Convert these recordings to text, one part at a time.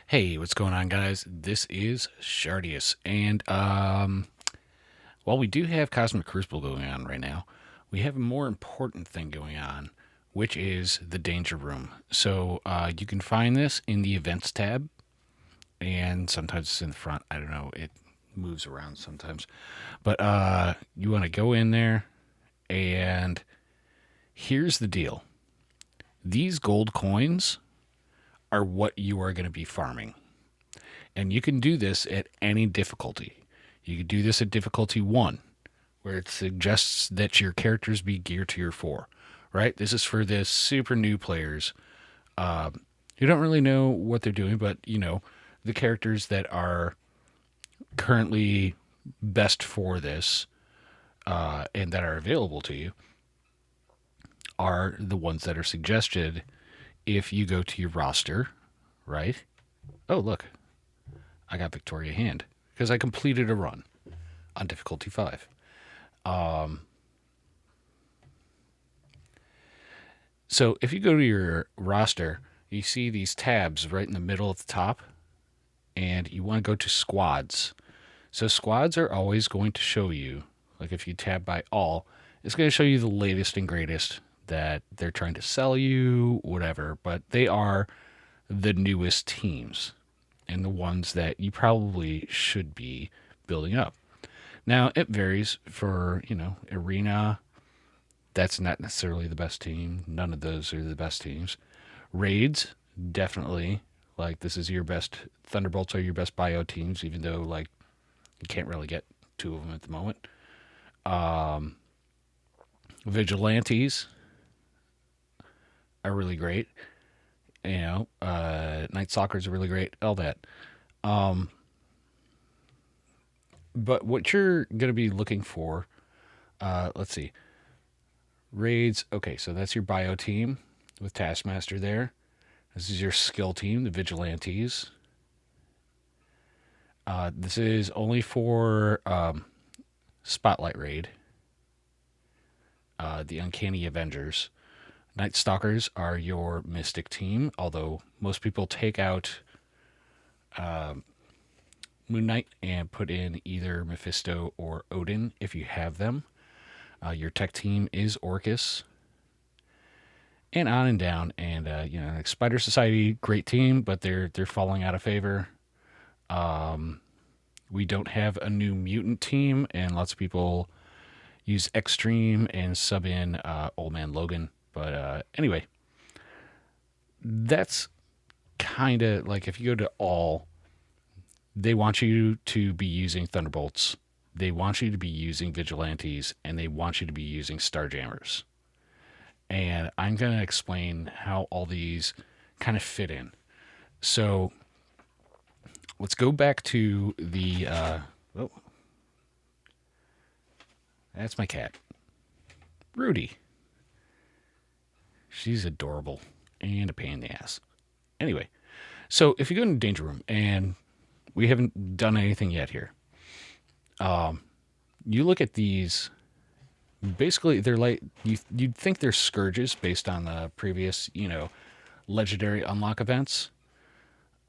Hey, what's going on, guys? This is Shardius, and while we do have Cosmic Crucible going on right now, we have a more important thing going on, which is the Danger Room. So you can find this in the Events tab, and sometimes it's in the front. I don't know; it moves around sometimes, but you want to go in there, and here's the deal: these gold coins are what you are going to be farming. And you can do this at any difficulty. You can do this at difficulty 1, where it suggests that your characters be gear tier 4, right? This is for the super new players who don't really know what they're doing, but, the characters that are currently best for this and that are available to you are the ones that are suggested if you go to your roster, right? Oh, look, I got Victoria Hand because I completed a run on difficulty 5. So if you go to your roster, you see these tabs right in the middle at the top, and you want to go to squads. So squads are always going to show you, like if you tab by all, it's going to show you the latest and greatest that they're trying to sell you, whatever, but they are the newest teams and the ones that you probably should be building up. Now, it varies for, Arena. That's not necessarily the best team. None of those are the best teams. Raids, definitely. Like, this is your best. Thunderbolts are your best bio teams, even though, like, you can't really get two of them at the moment. Vigilantes are really great. Night Stalkers are really great. All that. But what you're going to be looking for, let's see. Raids, okay, so that's your bio team with Taskmaster there. This is your skill team, the Vigilantes. This is only for Spotlight Raid, the Uncanny Avengers. Night Stalkers are your Mystic team, although most people take out Moon Knight and put in either Mephisto or Odin if you have them. Your tech team is Orcus, and on and down. And like Spider Society, great team, but they're falling out of favor. We don't have a new mutant team, and lots of people use Extreme and sub in Old Man Logan. But anyway, that's kind of like if you go to all, they want you to be using Thunderbolts, they want you to be using Vigilantes, and they want you to be using Starjammers. And I'm going to explain how all these kind of fit in. So let's go back to the. Oh, that's my cat, Rudy. She's adorable and a pain in the ass. Anyway, so if you go into Danger Room, and we haven't done anything yet here, you look at these. Basically, they're like you'd think they're scourges based on the previous, legendary unlock events,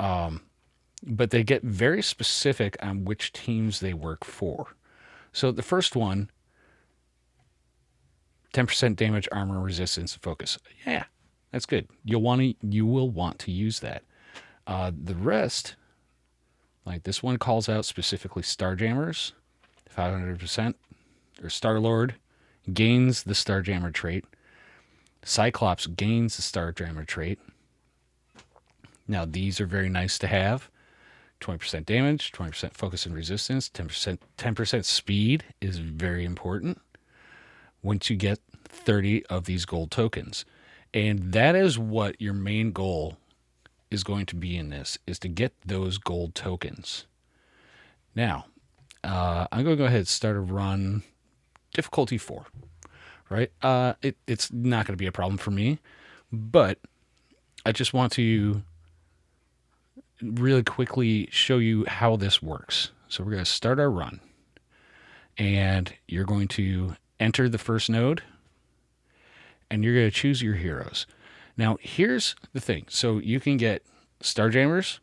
but they get very specific on which teams they work for. So the first one, 10% damage, armor, resistance, focus. Yeah, that's good. You will want to use that. The rest, like this one, calls out specifically Starjammers, 500%, or Star Lord gains the Starjammer trait. Cyclops gains the Starjammer trait. Now these are very nice to have. 20% damage, 20% focus and resistance, 10% speed is very important once you get 30 of these gold tokens. And that is what your main goal is going to be in this, is to get those gold tokens. Now, I'm going to go ahead and start a run difficulty 4, right? It's not going to be a problem for me, but I just want to really quickly show you how this works. So we're going to start our run, and you're going to enter the first node, and you're going to choose your heroes. Now, here's the thing. So you can get Starjammers,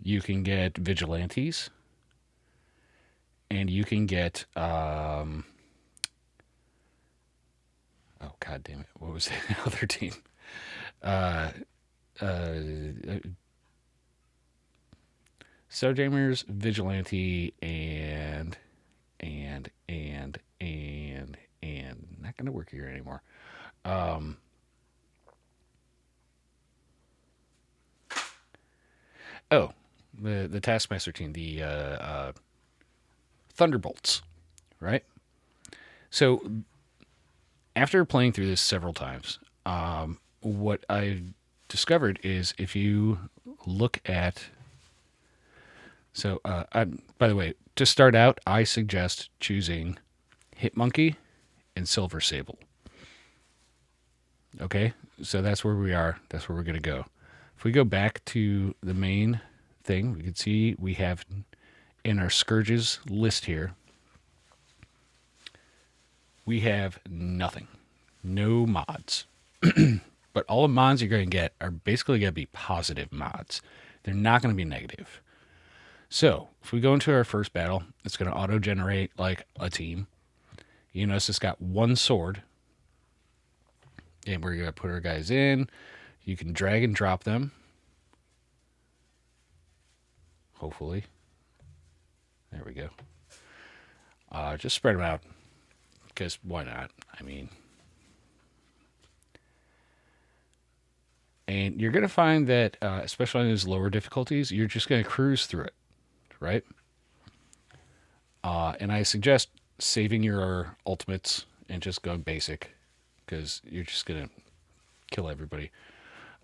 You can get vigilantes, and you can get oh god damn it, what was the other team? Uh, uh, Starjammers, Vigilante, and not going to work here anymore. Um, oh, the Taskmaster team, the Thunderbolts, right? So after playing through this several times, what I discovered is if you look at by the way, to start out, I suggest choosing Hitmonkey and Silver Sable. Okay, so that's where we are. That's where we're going to go. If we go back to the main thing, we can see we have in our Scourges list here, we have nothing. No mods. But all the mods you're going to get are basically going to be positive mods. They're not going to be negative. So if we go into our first battle, it's going to auto-generate like a team. You notice it's got one sword. And we're going to put our guys in. You can drag and drop them. Hopefully. There we go. Just spread them out. Because why not? I mean. And you're going to find that, especially on these lower difficulties, you're just going to cruise through it. Right? And I suggest saving your ultimates and just going basic. Because you're just going to kill everybody.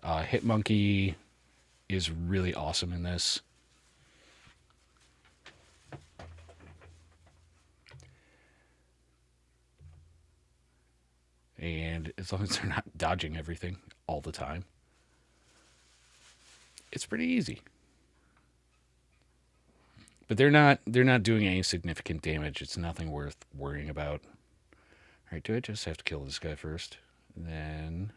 Hitmonkey is really awesome in this. And as long as they're not dodging everything all the time, it's pretty easy. But they're not doing any significant damage. It's nothing worth worrying about. All right, do I just have to kill this guy first? And then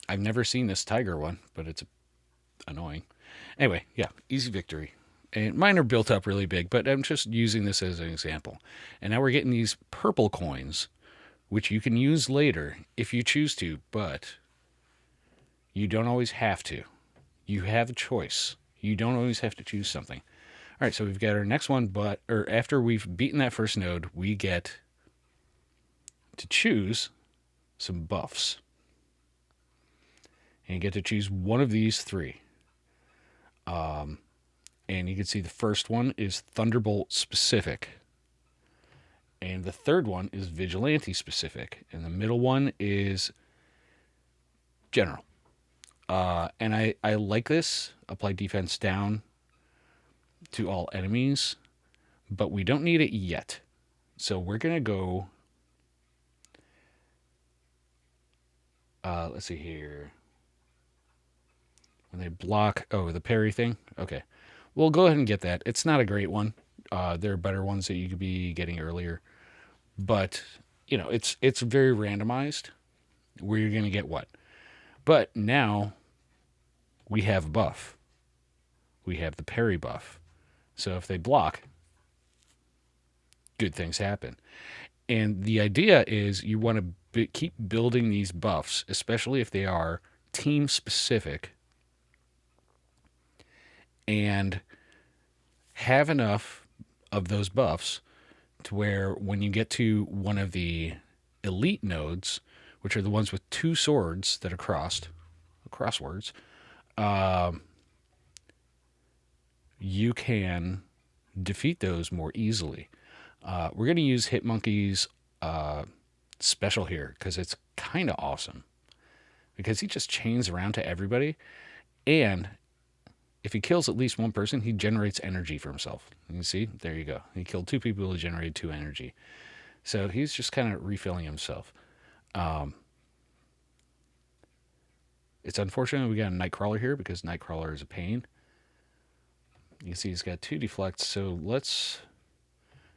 I've never seen this tiger one, but it's annoying. Anyway, yeah, easy victory. And mine are built up really big, but I'm just using this as an example. And now we're getting these purple coins, which you can use later if you choose to, but you don't always have to. You have a choice. You don't always have to choose something. All right, so we've got our next one, or after we've beaten that first node, we get to choose some buffs. And you get to choose one of these three. And you can see the first one is Thunderbolt specific. And the third one is Vigilante specific. And the middle one is General. And I like this. Apply defense down to all enemies. But we don't need it yet. So we're going to go... let's see here. When they block... Oh, the parry thing? Okay. We'll go ahead and get that. It's not a great one. There are better ones that you could be getting earlier. But, it's very randomized where you're going to get what. But now we have a buff. We have the parry buff. So if they block, good things happen. And the idea is you want to keep building these buffs, especially if they are team specific, and have enough of those buffs to where when you get to one of the elite nodes, which are the ones with two swords that are crosswords, you can defeat those more easily. We're going to use Hitmonkey's special here because it's kind of awesome. Because he just chains around to everybody, and if he kills at least one person, he generates energy for himself. You can see, there you go. He killed two people, he generated 2 energy. So he's just kind of refilling himself. It's unfortunate we got a Nightcrawler here because Nightcrawler is a pain. You can see he's got 2 deflects, so it's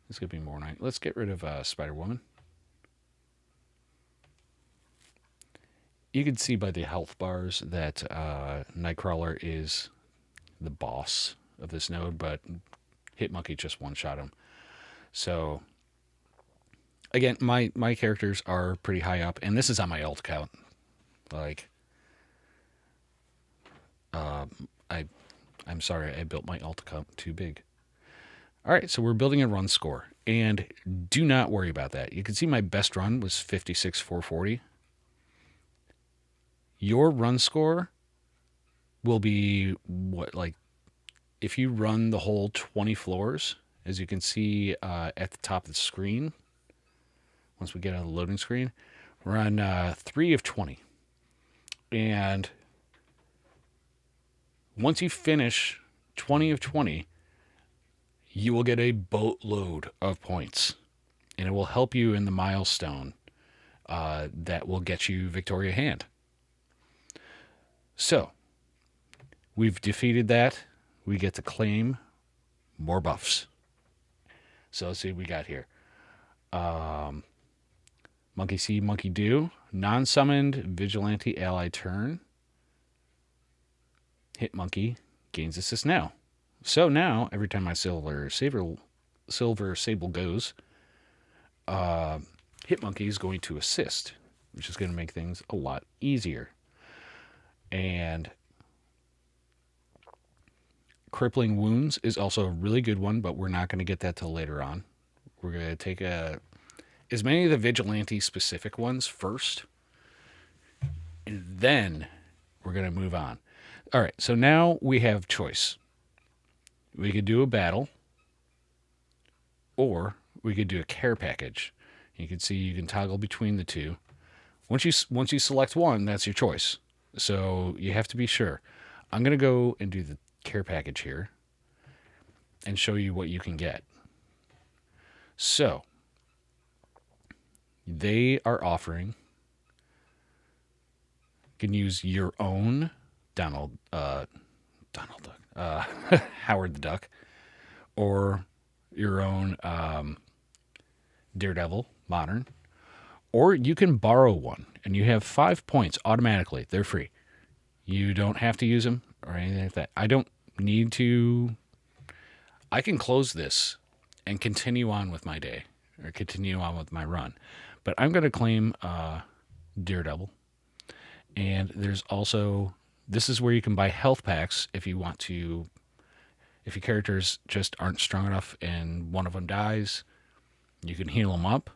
going to be more night. Let's get rid of Spider-Woman. You can see by the health bars that Nightcrawler is the boss of this node, but Hitmonkey just one-shot him. So again, my characters are pretty high up, and this is on my alt count. Like, I I'm sorry, I built my alt count too big. All right, so we're building a run score, and do not worry about that. You can see my best run was 56,440. Your run score will be what, like, if you run the whole 20 floors, as you can see at the top of the screen, once we get on the loading screen, we're on 3 of 20. And once you finish 20 of 20, you will get a boatload of points. And it will help you in the milestone that will get you Victoria Hand. So, we've defeated that. We get to claim more buffs. So let's see what we got here. Monkey See, Monkey Do. Non-summoned Vigilante ally turn. Hitmonkey gains assist now. So now, every time my Silver Sable goes, Hitmonkey is going to assist, which is going to make things a lot easier. And Crippling Wounds is also a really good one, but we're not going to get that till later on. We're going to take as many of the Vigilante-specific ones first, and then we're going to move on. All right, so now we have choice. We could do a battle, or we could do a care package. You can see you can toggle between the two. Once you select one, that's your choice. So you have to be sure. I'm going to go and do the care package here and show you what you can get. So they are offering, you can use your own Donald Duck, Howard the Duck, or your own Daredevil Modern, or you can borrow one, and you have 5 points automatically. They're free. You don't have to use them or anything like that. I don't need to. I can close this and continue on with my day or continue on with my run, but I'm going to claim Daredevil. And there's also, this is where you can buy health packs if you want to. If your characters just aren't strong enough and one of them dies, you can heal them up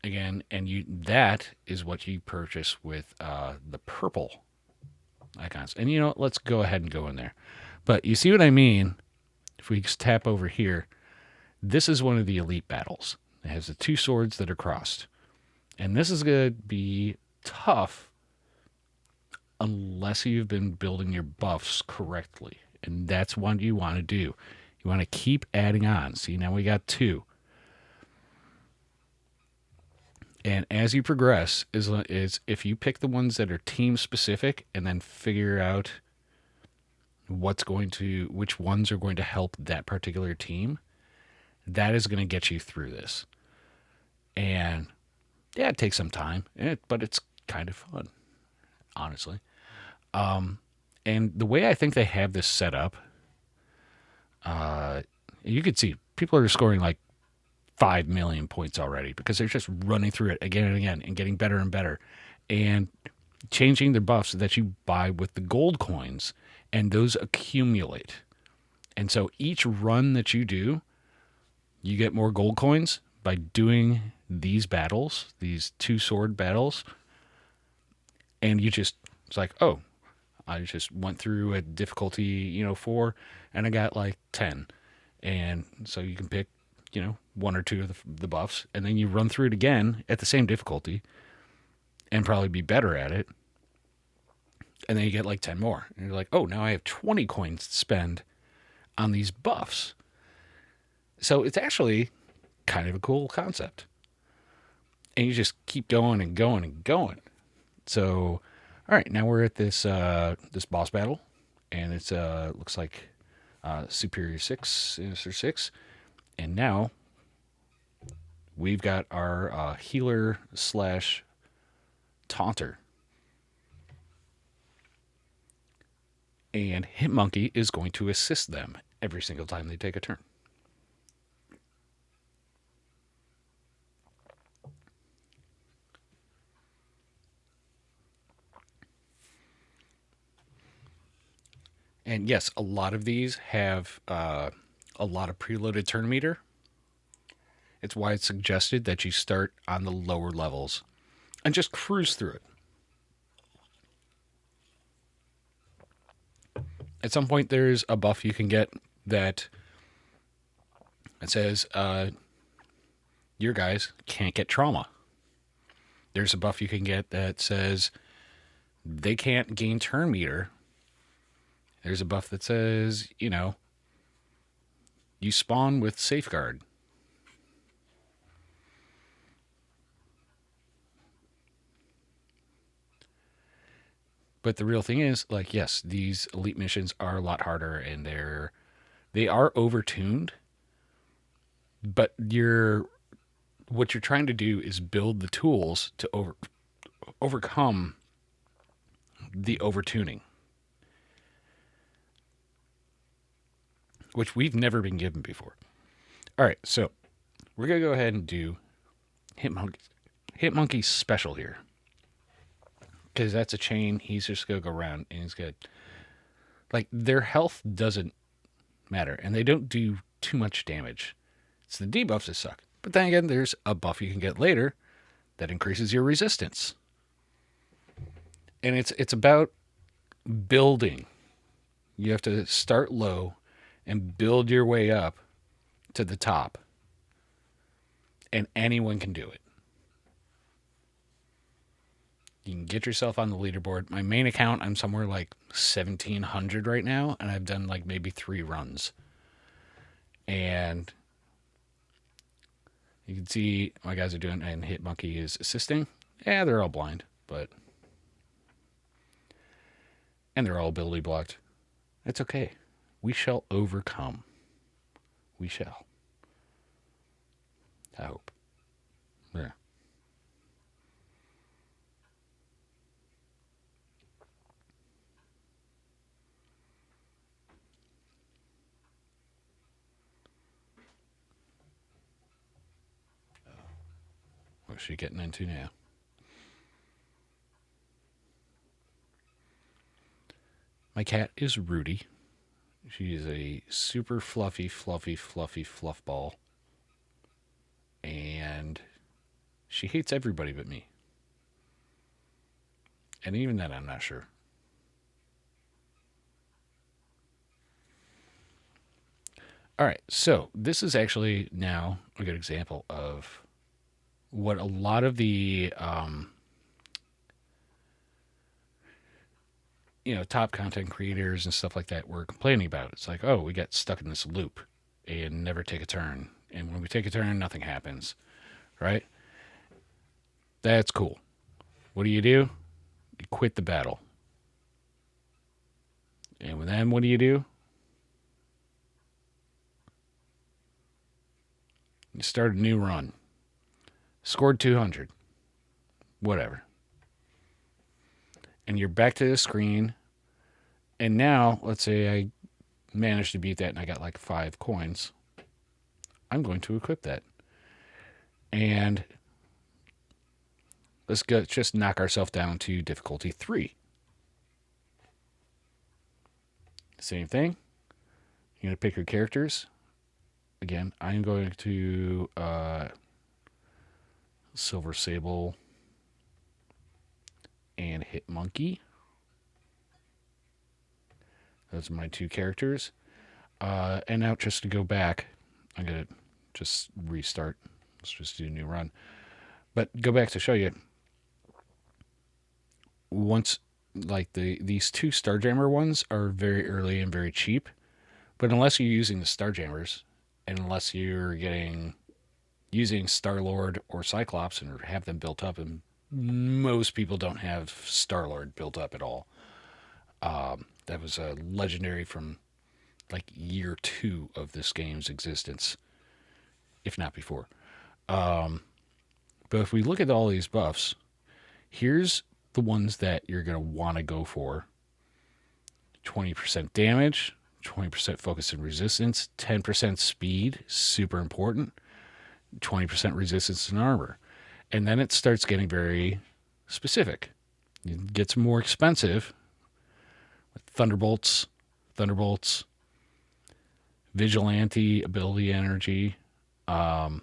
again, and that is what you purchase with the purple icons. And let's go ahead and go in there. But you see what I mean? If we just tap over here, this is one of the elite battles. It has the 2 swords that are crossed. And this is going to be tough unless you've been building your buffs correctly. And that's what you want to do. You want to keep adding on. See, now we got 2. And as you progress, is if you pick the ones that are team specific and then figure out which ones are going to help that particular team, that is going to get you through this. And yeah, it takes some time, but it's kind of fun, honestly. And the way I think they have this set up, you could see people are scoring like 5 million points already because they're just running through it again and again and getting better and better and changing their buffs that you buy with the gold coins, and those accumulate. And so each run that you do, you get more gold coins by doing these battles, these 2 sword battles. And it's like, oh, I just went through a difficulty, 4, and I got like 10. And so you can pick, 1 or 2 of the buffs, and then you run through it again at the same difficulty and probably be better at it. And then you get like 10 more. And you're like, oh, now I have 20 coins to spend on these buffs. So it's actually kind of a cool concept. And you just keep going and going and going. So, all right, now we're at this boss battle, and it's looks like Superior 6, Sinister 6. And now we've got our healer / taunter. And Hitmonkey is going to assist them every single time they take a turn. And yes, a lot of these have a lot of preloaded turn meter. It's why it's suggested that you start on the lower levels and just cruise through it. At some point, there's a buff you can get that it says your guys can't get trauma. There's a buff you can get that says they can't gain turn meter. There's a buff that says, you spawn with safeguard. But the real thing is, like, yes, these elite missions are a lot harder and they are overtuned. But what you're trying to do is build the tools to overcome the overtuning, which we've never been given before. All right, so we're gonna go ahead and do Hitmonkey's special here, because that's a chain. He's just gonna go around and he's good. Like, their health doesn't matter, and they don't do too much damage. It's the debuffs that suck. But then again, there's a buff you can get later that increases your resistance. And it's about building. You have to start low and build your way up to the top. And anyone can do it. You can get yourself on the leaderboard. My main account, I'm somewhere like 1,700 right now, and I've done like maybe 3 runs. And you can see my guys are doing, and Hitmonkey is assisting. Yeah, they're all blind, and they're all ability blocked. It's okay. We shall overcome. We shall. I hope. Yeah. What's she getting into now? My cat is Rudy. She is a super fluffy fluff ball. And she hates everybody but me. And even then, I'm not sure. All right, so this is actually now a good example of what a lot of the top content creators and stuff like that were complaining about. It's like, oh, we get stuck in this loop and never take a turn, and when we take a turn, nothing happens, right? That's cool. What do? You quit the battle, and then what do? You start a new run. Scored 200. Whatever. And you're back to the screen. And now, let's say I managed to beat that and I got like 5 coins. I'm going to equip that. And let's just knock ourselves down to difficulty 3. Same thing. You're going to pick your characters. Again, I'm going to Silver Sable and Hitmonkey. Those are my 2 characters. And now just to go back, I'm going to just restart. Let's just do a new run. But go back to show you. Once, like these 2 Starjammer ones are very early and very cheap. But unless you're using the Starjammers, and unless you're using Star-Lord or Cyclops and have them built up, and most people don't have Star-Lord built up at all. That was a legendary from like year 2 of this game's existence, if not before. But if we look at all these buffs, here's the ones that you're going to want to go for 20% damage, 20% focus and resistance, 10% speed, super important, 20% resistance and armor. And then it starts getting very specific. It gets more expensive. Thunderbolts, vigilante, ability energy, and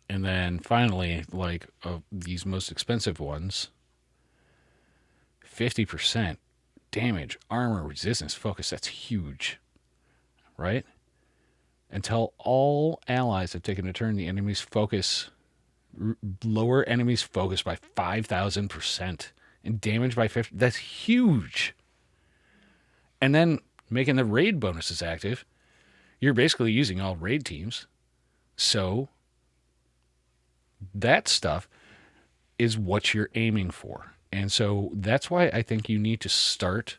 then finally, like these most expensive ones, 50% damage, armor, resistance, focus. That's huge, right? Until all allies have taken a turn, the enemy's focus, lower enemies' focus by 5,000% and damage by 50. That's huge. And then making the raid bonuses active, you're basically using all raid teams. So that stuff is what you're aiming for. And so that's why I think you need to start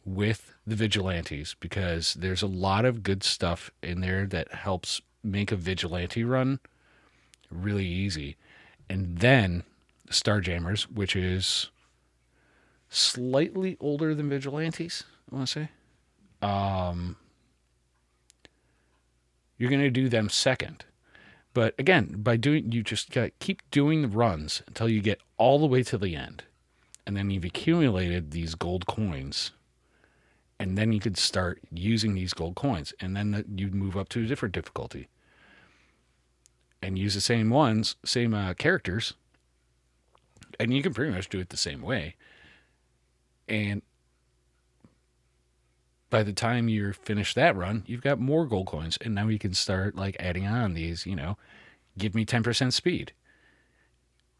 with the vigilantes, because there's a lot of good stuff in there that helps make a vigilante run really easy. And then Starjammers, which is slightly older than vigilantes, I want to say. You're going to do them second. But again, you just got to keep doing the runs until you get all the way to the end. And then you've accumulated these gold coins. And then you could start using these gold coins. And then you'd move up to a different difficulty. And use the same ones, same characters. And you can pretty much do it the same way. And by the time you're finished that run, you've got more gold coins. And now you can start like adding on these, give me 10% speed.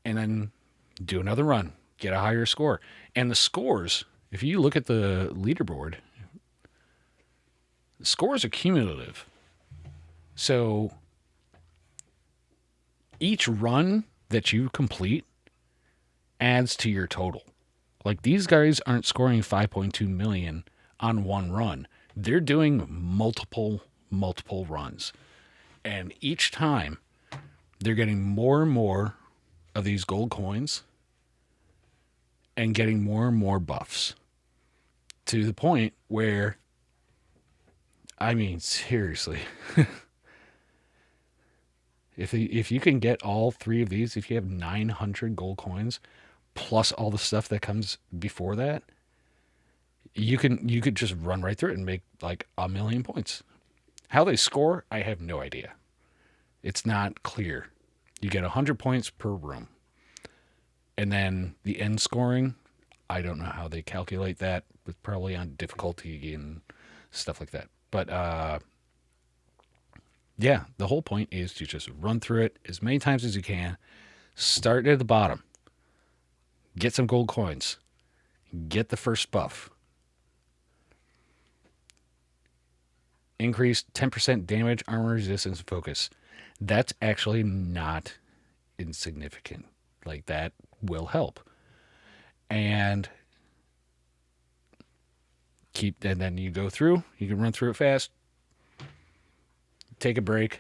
And then do another run, get a higher score. And the scores, if you look at the leaderboard, the scores are cumulative. So each run that you complete adds to your total. Like, these guys aren't scoring 5.2 million on one run. They're doing multiple runs. And each time they're getting more and more of these gold coins and getting more and more buffs to the point where, I mean, seriously, if you can get all three of these, if you have 900 gold coins plus all the stuff that comes before that, you could just run right through it and make like 1 million points. How they score, I have no idea. It's not clear. You get 100 points per room. And then the end scoring, I don't know how they calculate that, but probably on difficulty and stuff like that. But yeah, the whole point is to just run through it as many times as you can. Start at the bottom. Get some gold coins. Get the first buff. Increase 10% damage, armor resistance, focus. That's actually not insignificant. Like, that will help. And then you go through. You can run through it fast. Take a break.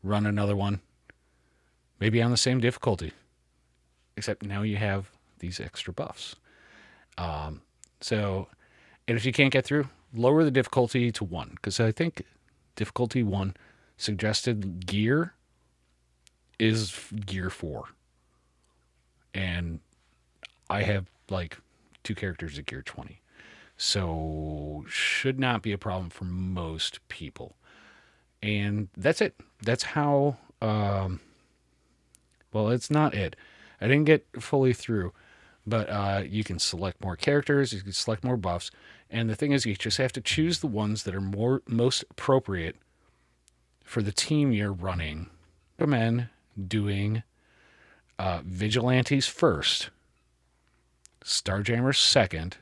Run another one. Maybe on the same difficulty. Except now you have these extra buffs. And if you can't get through, lower the difficulty to 1. Because I think difficulty 1 suggested gear is gear 4. And I have like 2 characters at gear 20. So should not be a problem for most people. And that's it. That's how, well, it's not it. I didn't get fully through, but you can select more characters, you can select more buffs, and the thing is, you just have to choose the ones that are most appropriate for the team you're running. I recommend doing Vigilantes first, Starjammers second,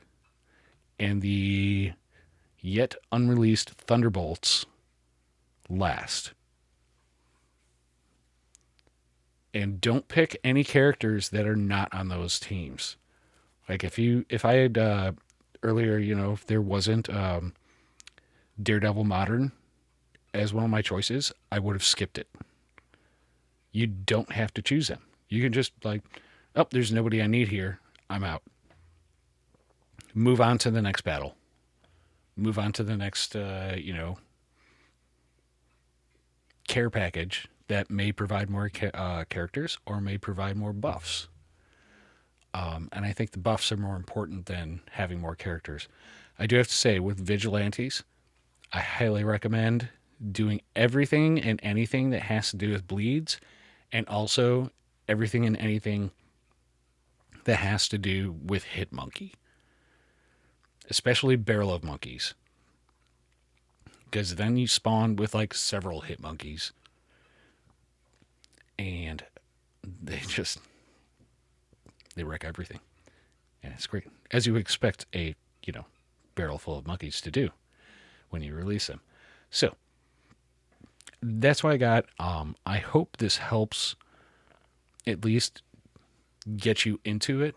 and the yet unreleased Thunderbolts last. And don't pick any characters that are not on those teams. Like, if I had earlier, if there wasn't Daredevil Modern as one of my choices, I would have skipped it. You don't have to choose them. You can just like, oh, there's nobody I need here. I'm out. move on to the next battle. Move on to the next, care package that may provide more characters or may provide more buffs. And I think the buffs are more important than having more characters. I do have to say, with vigilantes, I highly recommend doing everything and anything that has to do with bleeds, and also everything and anything that has to do with hit monkey, especially barrel of monkeys, because then you spawn with like several hit monkeys, and they wreck everything, and it's great, as you expect a barrel full of monkeys to do when you release them. So that's what I got. I hope this helps at least get you into it.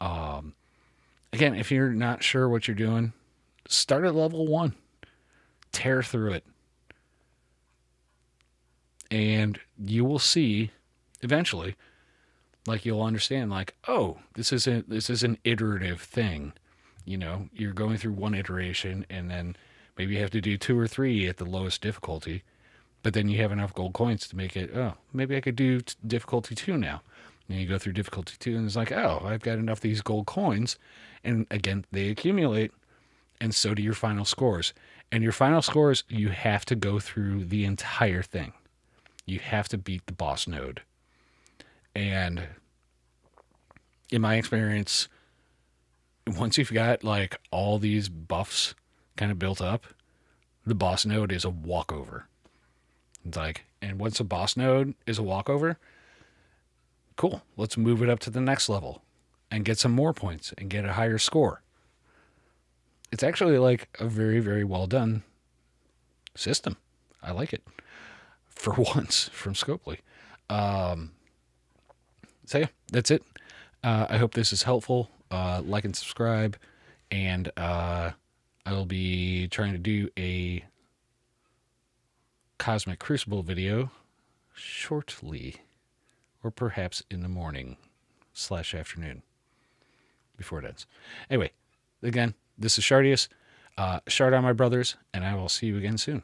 Again, if you're not sure what you're doing, start at level 1, tear through it, and you will see eventually, like, you'll understand, like, oh, this is an iterative thing. You're going through one iteration, and then maybe you have to do 2 or 3 at the lowest difficulty, but then you have enough gold coins to make it, oh, maybe I could do difficulty 2 now. And you go through difficulty 2, and it's like, oh, I've got enough of these gold coins. And again, they accumulate, and so do your final scores. And your final scores, you have to go through the entire thing. You have to beat the boss node. And in my experience, once you've got like all these buffs kind of built up, the boss node is a walkover. It's like, and once a boss node is a walkover, cool, let's move it up to the next level and get some more points and get a higher score. It's actually like a very, very well done system. I like it for once from Scopely. So yeah, that's it. I hope this is helpful. Like and subscribe, and I will be trying to do a Cosmic Crucible video shortly, or perhaps in the morning/afternoon before it ends. Anyway, again, this is Shardius. Shard on my brothers, and I will see you again soon.